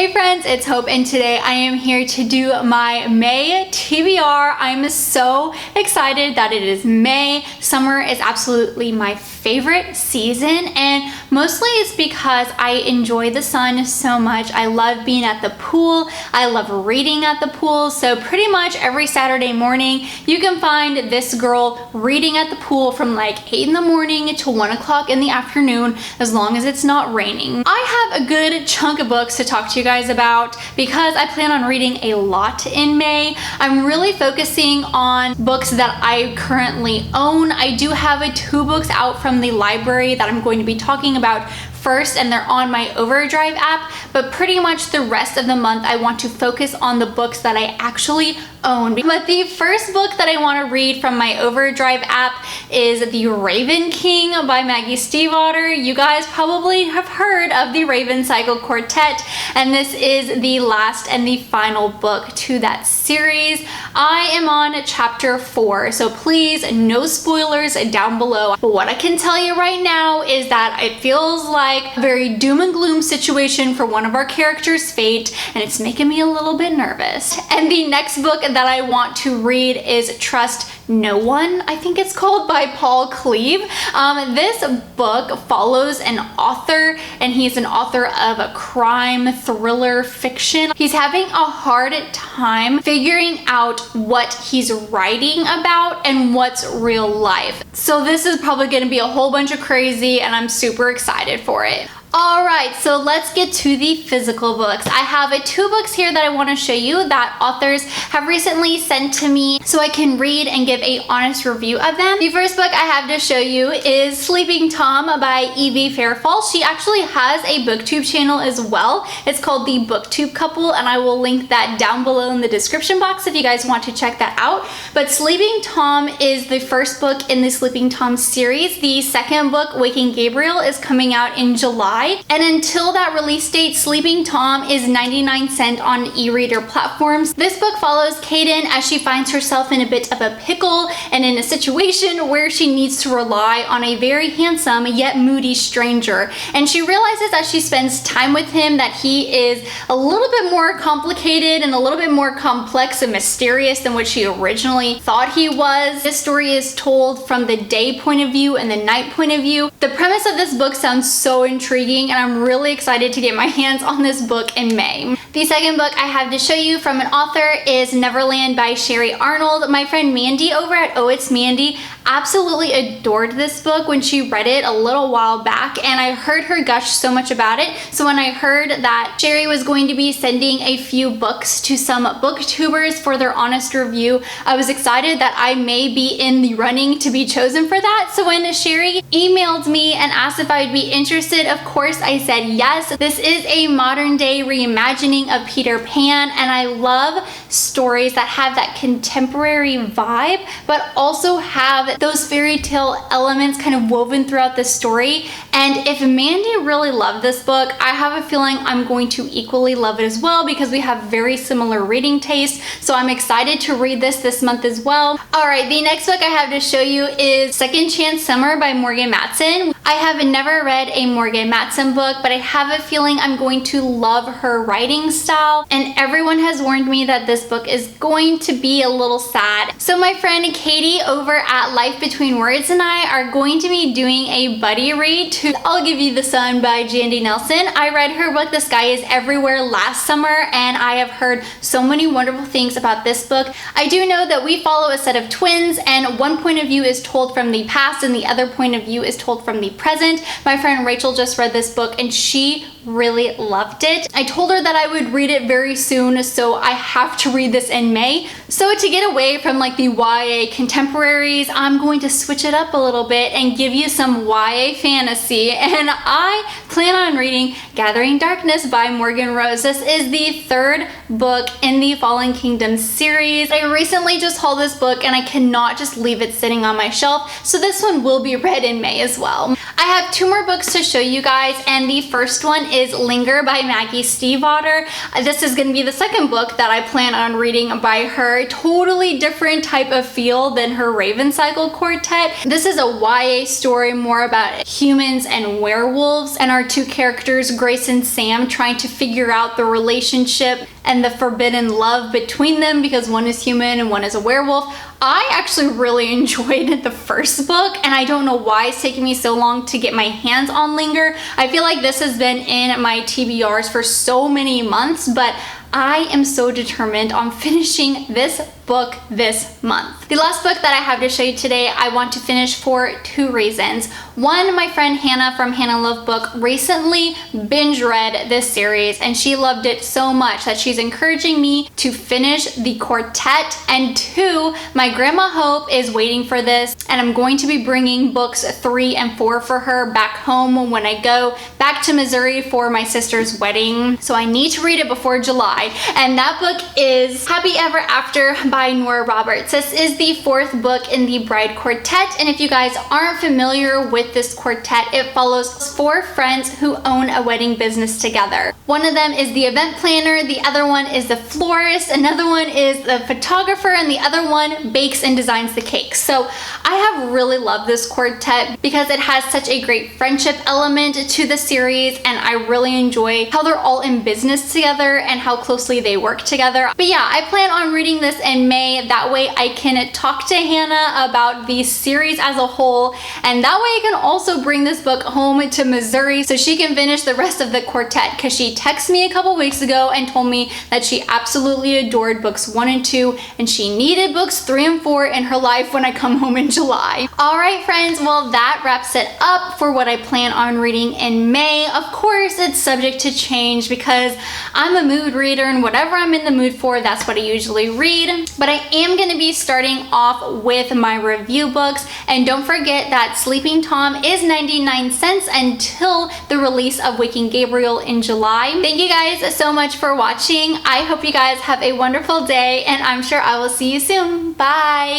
Hey friends, it's Hope and today I am here to do my May TBR. I'm so excited that it is May. Summer is absolutely my favorite season and mostly it's because I enjoy the sun so much. I love being at the pool. I love reading at the pool. So pretty much every Saturday morning you can find this girl reading at the pool from like 8 in the morning to 1 o'clock in the afternoon as long as it's not raining. I have a good chunk of books to talk to you guys about because I plan on reading a lot in May. I'm really focusing on books that I currently own. I do have 2 books out from the library that I'm going to be talking about first, and they're on my Overdrive app, but pretty much the rest of the month I want to focus on the books that I actually own. But the first book that I want to read from my Overdrive app is The Raven King by Maggie Stiefvater. You guys probably have heard of the Raven Cycle Quartet, and this is the last and the final book to that series. I am on chapter 4, so please no spoilers down below. But what I can tell you right now is that it feels like a very doom and gloom situation for one of our characters' fate, and it's making me a little bit nervous. And the next book that I want to read is Trust No One, I think it's called, by Paul Cleave. This book follows an author, and he's an author of a crime thriller fiction. He's having a hard time figuring out what he's writing about and what's real life. So this is probably going to be a whole bunch of crazy, and I'm super excited for it. Alright, so let's get to the physical books. I have 2 books here that I want to show you that authors have recently sent to me so I can read and give an honest review of them. The first book I have to show you is Sleeping Tom by Evie Fairfall. She actually has a booktube channel as well. It's called The Booktube Couple, and I will link that down below in the description box if you guys want to check that out. But Sleeping Tom is the first book in the Sleeping Tom series. The second book, Waking Gabriel, is coming out in July. And until that release date, Sleeping Tom is 99¢ on e-reader platforms. This book follows Kaden as she finds herself in a bit of a pickle and in a situation where she needs to rely on a very handsome yet moody stranger. And she realizes as she spends time with him that he is a little bit more complicated and a little bit more complex and mysterious than what she originally thought he was. This story is told from the day point of view and the night point of view. The premise of this book sounds so intriguing, and I'm really excited to get my hands on this book in May. The second book I have to show you from an author is Neverland by Sherry Arnold. My friend Mandy over at Oh It's Mandy absolutely adored this book when she read it a little while back, and I heard her gush so much about it. So when I heard that Sherry was going to be sending a few books to some booktubers for their honest review, I was excited that I may be in the running to be chosen for that. So when Sherry emailed me and asked if I'd be interested, of course I said yes. This is a modern day reimagining of Peter Pan, and I love stories that have that contemporary vibe but also have those fairy tale elements kind of woven throughout the story. And if Mandy really loved this book, I have a feeling I'm going to equally love it as well because we have very similar reading tastes. So I'm excited to read this month as well. Alright, the next book I have to show you is Second Chance Summer by Morgan Matson. I have never read a Morgan Matson book, but I have a feeling I'm going to love her writing style, and everyone has warned me that this book is going to be a little sad. So my friend Katie over at Life Between Words and I are going to be doing a buddy read to I'll Give You the Sun by Jandy Nelson. I read her book The Sky Is Everywhere last summer, and I have heard so many wonderful things about this book. I do know that we follow a set of twins, and one point of view is told from the past and the other point of view is told from the present. My friend Rachel just read this book and she really loved it. I told her that I would read it very soon, so I have to read this in May. So to get away from like the YA contemporaries, I'm going to switch it up a little bit and give you some YA fantasy, and I plan on reading Gathering Darkness by Morgan Rose. This is the 3rd book in the Fallen Kingdom series. I recently just hauled this book and I cannot just leave it sitting on my shelf, so this one will be read in May as well. I have 2 more books to show you guys, and the first one is Linger by Maggie Stiefvater. This is going to be the second book that I plan on reading by her. Totally different type of feel than her Raven Cycle Cycle Quartet. This is a YA story more about humans and werewolves, and our two characters, Grace and Sam, trying to figure out the relationship and the forbidden love between them because one is human and one is a werewolf. I actually really enjoyed the first book, and I don't know why it's taking me so long to get my hands on Linger. I feel like this has been in my TBRs for so many months, but I am so determined on finishing this book this month. The last book that I have to show you today, I want to finish for two reasons. One, my friend Hannah from Hannah Love Book recently binge read this series, and she loved it so much that she's encouraging me to finish the quartet. And two, my grandma Hope is waiting for this, and I'm going to be bringing books 3 and 4 for her back home when I go back to Missouri for my sister's wedding. So I need to read it before July, and that book is Happy Ever After by Nora Roberts. This is the 4th book in the Bride Quartet, and if you guys aren't familiar with this quartet, it follows 4 friends who own a wedding business together. One of them is the event planner, the other one is the florist, another one is the photographer, and the other one bakes and designs the cakes. So I have really loved this quartet because it has such a great friendship element to the series, and I really enjoy how they're all in business together and how closely they work together. But yeah, I plan on reading this in May. That way I can talk to Hannah about the series as a whole, and that way I can also bring this book home to Missouri so she can finish the rest of the quartet, because she texted me a couple weeks ago and told me that she absolutely adored books 1 and 2, and she needed books 3 and 4 in her life when I come home in July. Alright friends, well that wraps it up for what I plan on reading in May. Of course, it's subject to change because I'm a mood reader, and whatever I'm in the mood for, that's what I usually read. But I am going to be starting off with my review books, and don't forget that Sleeping Tom is 99 cents until the release of Waking Gabriel in July. Thank you guys so much for watching. I hope you guys have a wonderful day, and I'm sure I will see you soon. Bye!